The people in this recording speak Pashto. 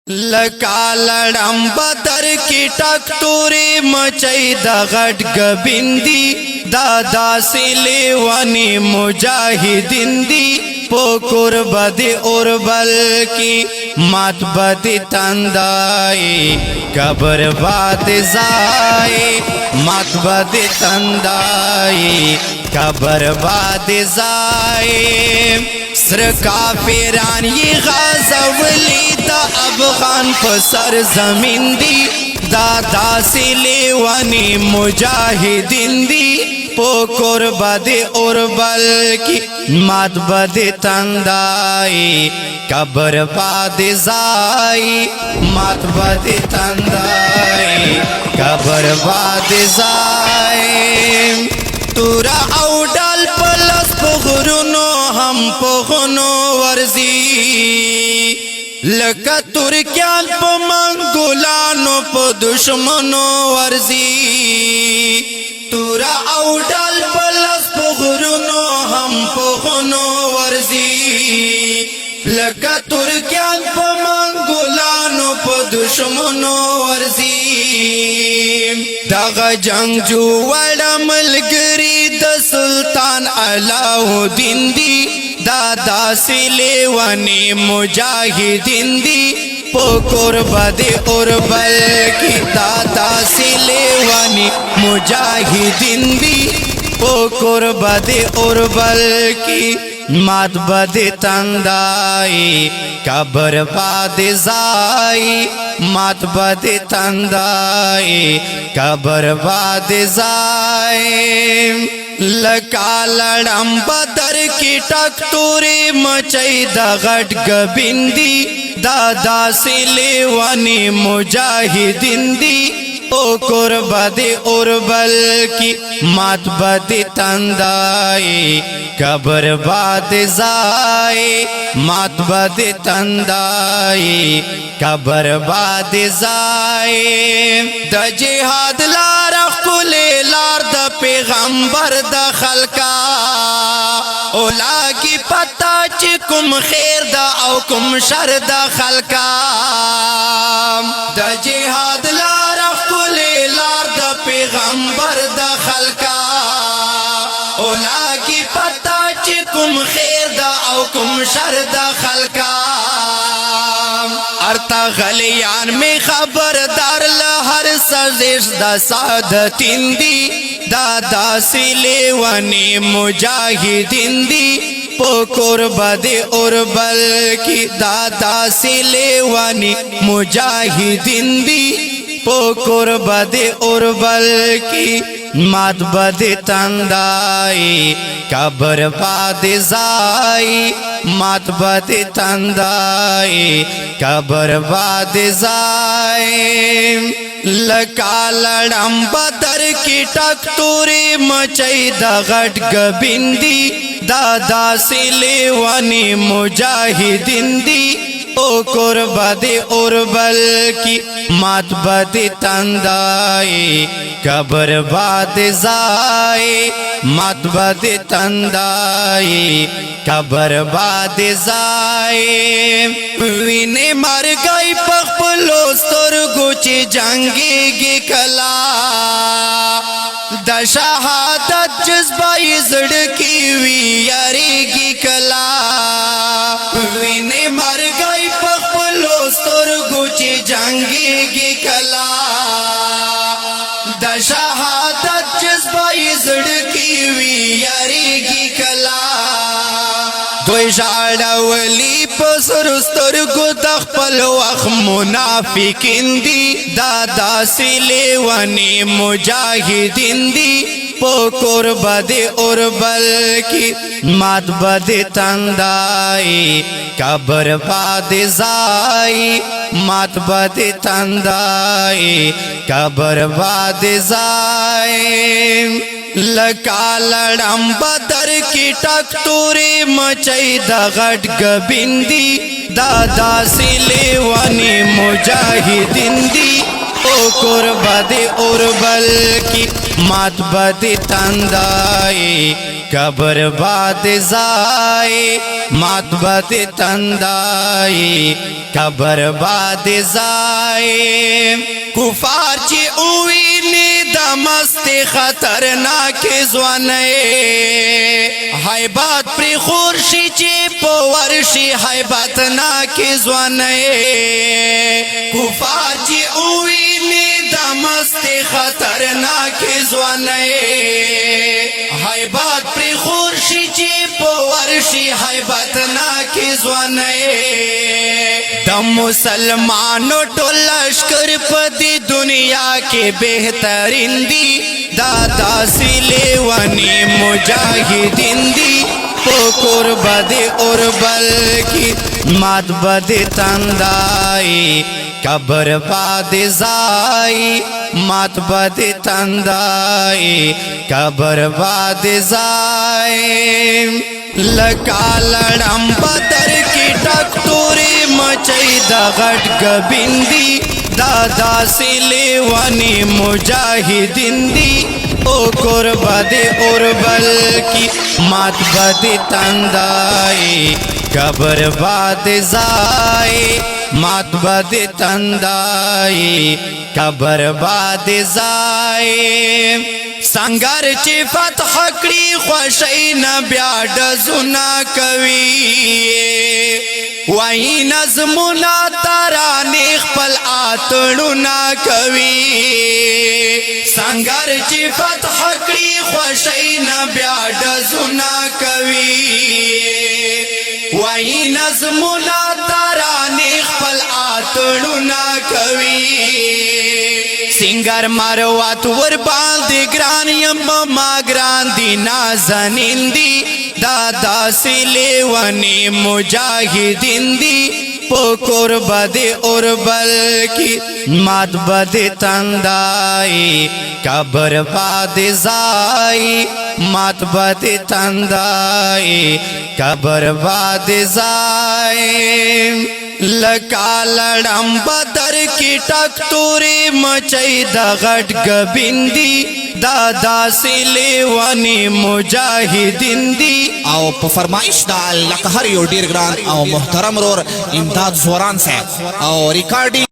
لکا لڑم بدر کی ٹک توری مچئی دا غٹ گبندی دادا سی لیوانی مجاہدین دی پوکر بدی اور بل کی مات بدی تندائی قبر باد زائی مات بدی تندائی قبر باد زائی سر کافران یہ غازولی دا افغان پسر زمین دی دادا سی لیوانی مجاہدین دی پوکر بدی اور بل کی مات بدی تندائی قبر باد زائی مات بدی تندائی قبر باد زائی تورا او ڈال پلس پغرونو ہم پغنو ورزی لکا ترکیان پا منگولانو پا دشمنو ورزی تورا او ڈال پلس پغرونو ہم پغنو ورزی لکا ترکیان پا منگولانو پا دشمنو ورزی داغ جنگ جو وڑا ملگری دا سلطان علاؤدین دی دادا سی لیوانی مجاہدین دی پوکر بدی اور بل کی دادا سی لیوانی مجاہدین دی پوکر بدی اور بل کی مات بدی تندائی قبر باد زائی مات بدی تندائی قبر باد زائی لکا لڑم بدر کی ٹک توری مچئی دا غٹ گبندی دادا سی لیوانی مجاہدین دی پوکر بدی اور بل کی مات بدی تندائی قبر باد زائی مات بدی تندائی قبر باد زائی دا جہاد لار خلی لار دا پیغمبر دا خلقا اولا کی پتا چی کم خیر دا او کم شر دا خلقا دا جہاد لار خلی لار دا پیغمبر دا خلقا اولا کی پتا چی کم خیر دا او کم شر دا خلقا ارتا غلیان میں خبردار لہر سزش دا سعادتین دی دادا سی لیوانی مجاہدین دی پوکر بدی اور بل کی دادا سی لیوانی مجاہدین دی پوکر بدی اور بل کی مات بدی تندائی قبر باد زائی مات بدی تندائی قبر باد زائی لکا لڑم بدر کی ٹک توری مچئی دا غٹ گبندی دادا سی لیوانی مجاہدین دی پوکر بدی اور بل کی مات بدی تندائی قبر باد زائی مات بدی تندائی قبر باد زائی وینے مر گئی پخپلو سترگو چی جنگی گی کلا دا شہادت جذبائی زڑکی وی یاری گی کلا وینے مر گئی پخپلو سترگو چی جنگی گی کلا دا شہادت جذبائی زڑکی وی یاری گی کلا دوی جاڑا ولی پسر سترگو دخپل وخ منافقین دی دادا سی لیوانی مجاہدین دی پوکر بدی اور بل کی مات بدی تندائی قبر باد زائی مات بدی تندائی قبر باد زائی لکا لڑم بدر کی ٹک توری مچئی دا غٹ گبندی دادا سی لیوانی مجاہدین دی پوکر بدی اور بل کی مات بدی تندائی قبر باد زائی مات بد تندائی کا برباد زائی کفار چی اوینی دا مست خطرناک زوانے حیبات پری خورشی چی پورشی حیبات ناک زوانے کفار چی اوینی دا مست خطرناک زوانے حیبات پری خورشی چی پورشی حیبات ناک زوانے دا مسلمانو ټول لشکر پدی دنیا کے بہترین دی دادا سلے ونی مجاہدین دی پکور بد اور بل کی مات بد تندائی قبر باد زائی مات بد تندائی قبر باد زائی لکا لڑم بدر کی ٹک توری مچئی دا غٹ گبندی دادا سلے ونی مجاہدین دی او قربد اربل کی مات بد تندائی قبر باد زائی مات بد تندائی قبر باد زائی سنگر چی فتح کری خوشی نبیا ڈزونا کوي وای نظمنا ترانې خپل آتړونا کوي سنگر چی فتح کری خوشی نبیا ډزونا کوي وای نظمنا ترانې خپل آتړونا کوي سنگر مروات ور باندې ګران یم ما ګران دی نازنین دی دادا سلے ونی مجاہدین دی پکور بد اربل کی مات بد تندائی قبر باد زائی مات بد تندائی قبر باد زائی لکا لڑم بدر کی ٹک توری مچئی دا غٹ گبندی دادا سلے ونی مجاہدین دی او په فرمایش دا لکه هر یو ډیر ګران او محترم رور امداد زوران صاحب او ریکارډینګ